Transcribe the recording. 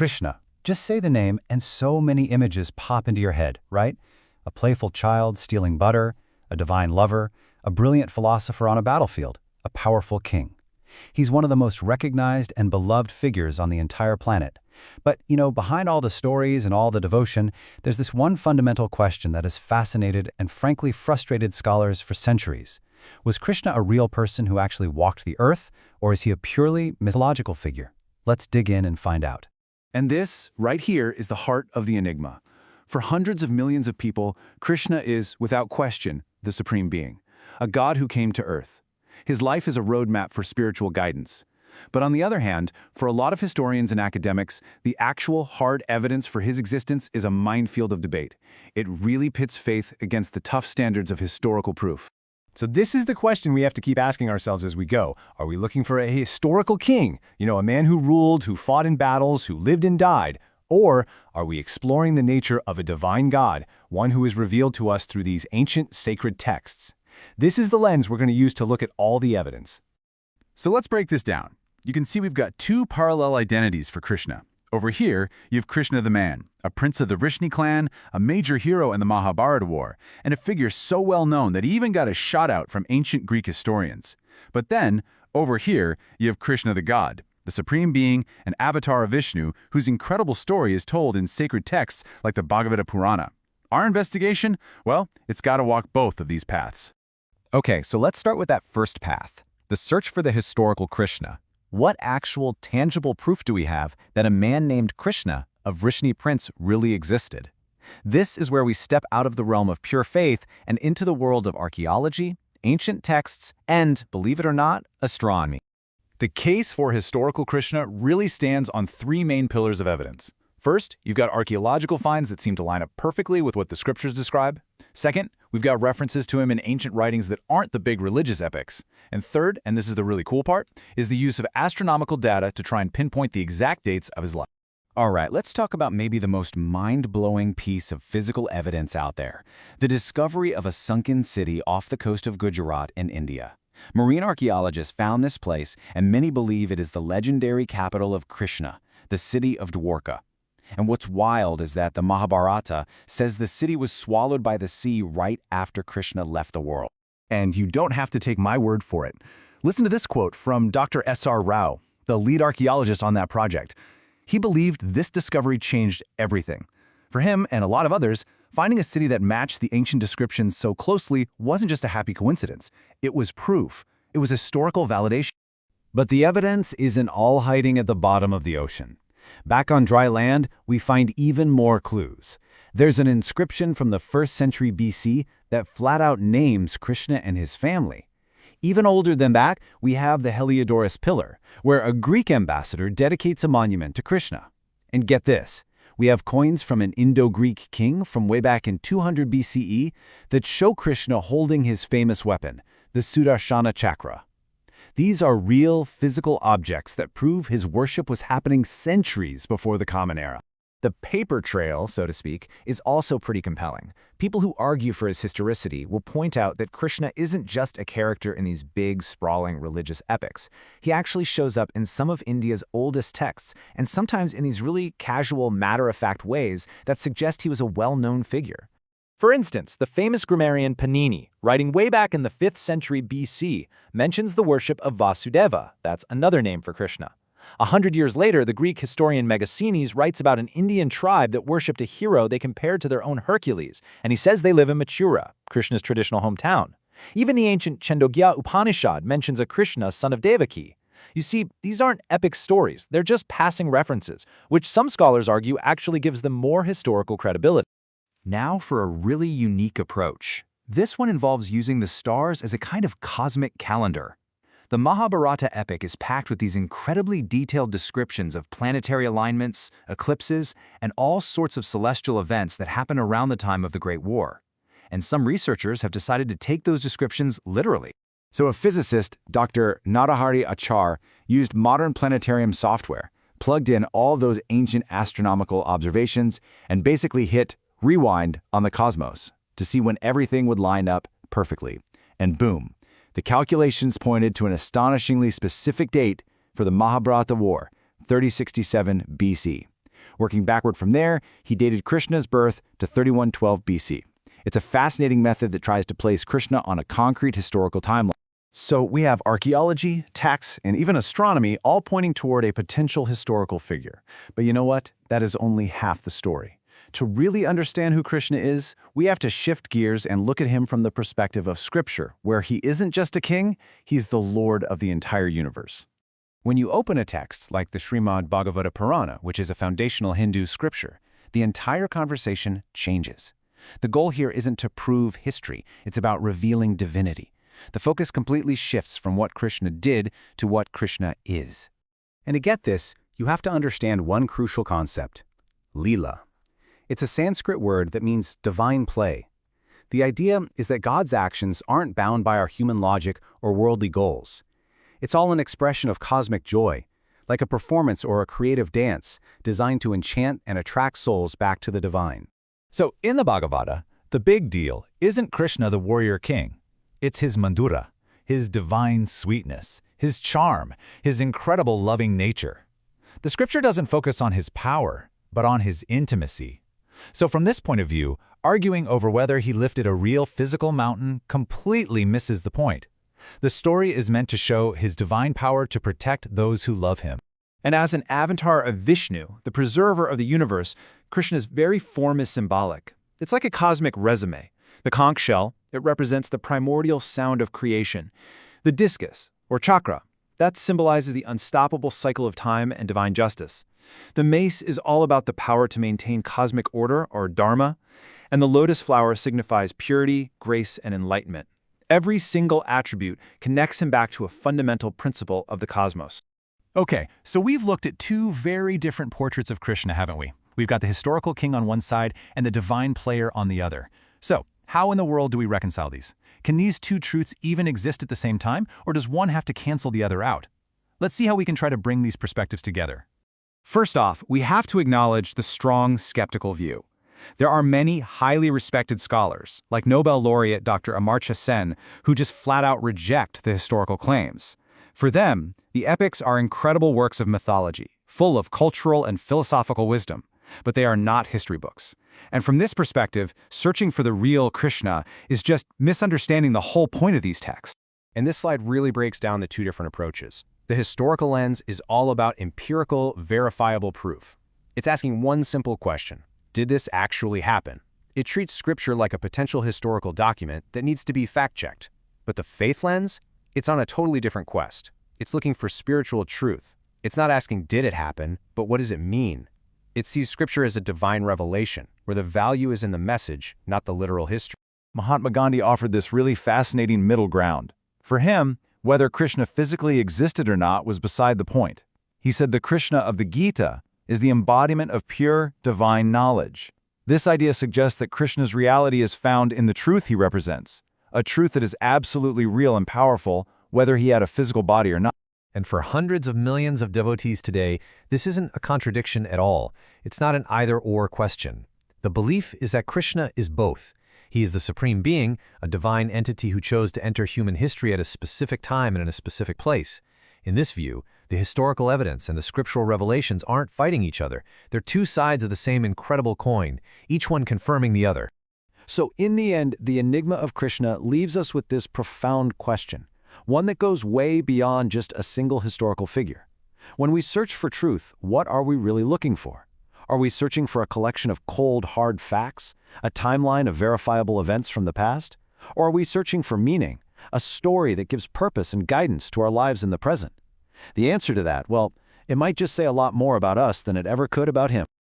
Krishna. Just say the name and so many images pop into your head, right? A playful child stealing butter, a divine lover, a brilliant philosopher on a battlefield, a powerful king. He's one of the most recognized and beloved figures on the entire planet. But, behind all the stories and all the devotion, there's this one fundamental question that has fascinated and frankly frustrated scholars for centuries. Was Krishna a real person who actually walked the earth, or is he a purely mythological figure? Let's dig in and find out. And this, right here, is the heart of the enigma. For hundreds of millions of people, Krishna is, without question, the supreme being, a god who came to earth. His life is a roadmap for spiritual guidance. But on the other hand, for a lot of historians and academics, the actual hard evidence for his existence is a minefield of debate. It really pits faith against the tough standards of historical proof. So this is the question we have to keep asking ourselves as we go. Are we looking for a historical king, a man who ruled, who fought in battles, who lived and died? Or are we exploring the nature of a divine God, one who is revealed to us through these ancient sacred texts? This is the lens we're going to use to look at all the evidence. So let's break this down. You can see we've got two parallel identities for Krishna. Over here, you have Krishna the man, a prince of the Vrishni clan, a major hero in the Mahabharata war, and a figure so well known that he even got a shout-out from ancient Greek historians. But then, over here, you have Krishna the god, the supreme being, an avatar of Vishnu, whose incredible story is told in sacred texts like the Bhagavad Purana. Our investigation? Well, it's got to walk both of these paths. Okay, so let's start with that first path, the search for the historical Krishna. What actual tangible proof do we have that a man named Krishna, a Vrishni prince, really existed? This is where we step out of the realm of pure faith and into the world of archaeology, ancient texts, and, believe it or not, astronomy. The case for historical Krishna really stands on three main pillars of evidence. First, you've got archaeological finds that seem to line up perfectly with what the scriptures describe. Second, we've got references to him in ancient writings that aren't the big religious epics. And third, and this is the really cool part, is the use of astronomical data to try and pinpoint the exact dates of his life. All right, let's talk about maybe the most mind-blowing piece of physical evidence out there, the discovery of a sunken city off the coast of Gujarat in India. Marine archaeologists found this place, and many believe it is the legendary capital of Krishna, the city of Dwarka. And what's wild is that the Mahabharata says the city was swallowed by the sea right after Krishna left the world. And you don't have to take my word for it. Listen to this quote from Dr. S.R. Rao, the lead archaeologist on that project. He believed this discovery changed everything. For him and a lot of others, finding a city that matched the ancient descriptions so closely wasn't just a happy coincidence. It was proof. It was historical validation. But the evidence isn't all hiding at the bottom of the ocean. Back on dry land, we find even more clues. There's an inscription from the 1st century BC that flat out names Krishna and his family. Even older than that, we have the Heliodorus Pillar, where a Greek ambassador dedicates a monument to Krishna. And get this, we have coins from an Indo-Greek king from way back in 200 BCE that show Krishna holding his famous weapon, the Sudarshana Chakra. These are real physical objects that prove his worship was happening centuries before the Common Era. The paper trail, so to speak, is also pretty compelling. People who argue for his historicity will point out that Krishna isn't just a character in these big, sprawling religious epics. He actually shows up in some of India's oldest texts, and sometimes in these really casual, matter-of-fact ways that suggest he was a well-known figure. For instance, the famous grammarian Panini, writing way back in the 5th century BC, mentions the worship of Vasudeva, that's another name for Krishna. 100 years later, the Greek historian Megasthenes writes about an Indian tribe that worshipped a hero they compared to their own Hercules, and he says they live in Mathura, Krishna's traditional hometown. Even the ancient Chandogya Upanishad mentions a Krishna, son of Devaki. You see, these aren't epic stories, they're just passing references, which some scholars argue actually gives them more historical credibility. Now for a really unique approach. This one involves using the stars as a kind of cosmic calendar. The Mahabharata epic is packed with these incredibly detailed descriptions of planetary alignments, eclipses, and all sorts of celestial events that happen around the time of the Great War. And some researchers have decided to take those descriptions literally. So a physicist, Dr. Narahari Achar, used modern planetarium software, plugged in all those ancient astronomical observations, and basically hit rewind on the cosmos to see when everything would line up perfectly. And boom, the calculations pointed to an astonishingly specific date for the Mahabharata War, 3067 BC. Working backward from there, he dated Krishna's birth to 3112 BC. It's a fascinating method that tries to place Krishna on a concrete historical timeline. So we have archaeology, texts, and even astronomy all pointing toward a potential historical figure. But you know what? That is only half the story. To really understand who Krishna is, we have to shift gears and look at him from the perspective of Scripture, where he isn't just a king, he's the Lord of the entire universe. When you open a text like the Srimad Bhagavad Purana, which is a foundational Hindu scripture, the entire conversation changes. The goal here isn't to prove history, it's about revealing divinity. The focus completely shifts from what Krishna did to what Krishna is. And to get this, you have to understand one crucial concept: Leela. It's a Sanskrit word that means divine play. The idea is that God's actions aren't bound by our human logic or worldly goals. It's all an expression of cosmic joy, like a performance or a creative dance designed to enchant and attract souls back to the divine. So in the Bhagavata, the big deal isn't Krishna the warrior king. It's his Mathura, his divine sweetness, his charm, his incredible loving nature. The scripture doesn't focus on his power, but on his intimacy. So from this point of view, arguing over whether he lifted a real physical mountain completely misses the point. The story is meant to show his divine power to protect those who love him. And as an avatar of Vishnu, the preserver of the universe, Krishna's very form is symbolic. It's like a cosmic resume. The conch shell, it represents the primordial sound of creation. The discus, or chakra, that symbolizes the unstoppable cycle of time and divine justice. The mace is all about the power to maintain cosmic order, or dharma, and the lotus flower signifies purity, grace, and enlightenment. Every single attribute connects him back to a fundamental principle of the cosmos. Okay, so we've looked at two very different portraits of Krishna, haven't we? We've got the historical king on one side and the divine player on the other. So, how in the world do we reconcile these? Can these two truths even exist at the same time, or does one have to cancel the other out? Let's see how we can try to bring these perspectives together. First off, we have to acknowledge the strong skeptical view. There are many highly respected scholars, like Nobel laureate Dr. Amartya Sen, who just flat out reject the historical claims. For them, the epics are incredible works of mythology, full of cultural and philosophical wisdom, but they are not history books. And from this perspective, searching for the real Krishna is just misunderstanding the whole point of these texts. And this slide really breaks down the two different approaches. The historical lens is all about empirical, verifiable proof. It's asking one simple question: did this actually happen? It treats scripture like a potential historical document that needs to be fact-checked. But the faith lens? It's on a totally different quest. It's looking for spiritual truth. It's not asking, did it happen, but what does it mean? It sees scripture as a divine revelation, where the value is in the message, not the literal history. Mahatma Gandhi offered this really fascinating middle ground. For him, whether Krishna physically existed or not was beside the point. He said the Krishna of the Gita is the embodiment of pure, divine knowledge. This idea suggests that Krishna's reality is found in the truth he represents, a truth that is absolutely real and powerful, whether he had a physical body or not. And for hundreds of millions of devotees today, this isn't a contradiction at all. It's not an either-or question. The belief is that Krishna is both. He is the supreme being, a divine entity who chose to enter human history at a specific time and in a specific place. In this view, the historical evidence and the scriptural revelations aren't fighting each other. They're two sides of the same incredible coin, each one confirming the other. So in the end, the enigma of Krishna leaves us with this profound question, one that goes way beyond just a single historical figure. When we search for truth, what are we really looking for? Are we searching for a collection of cold, hard facts, a timeline of verifiable events from the past? Or are we searching for meaning, a story that gives purpose and guidance to our lives in the present? The answer to that, well, it might just say a lot more about us than it ever could about him.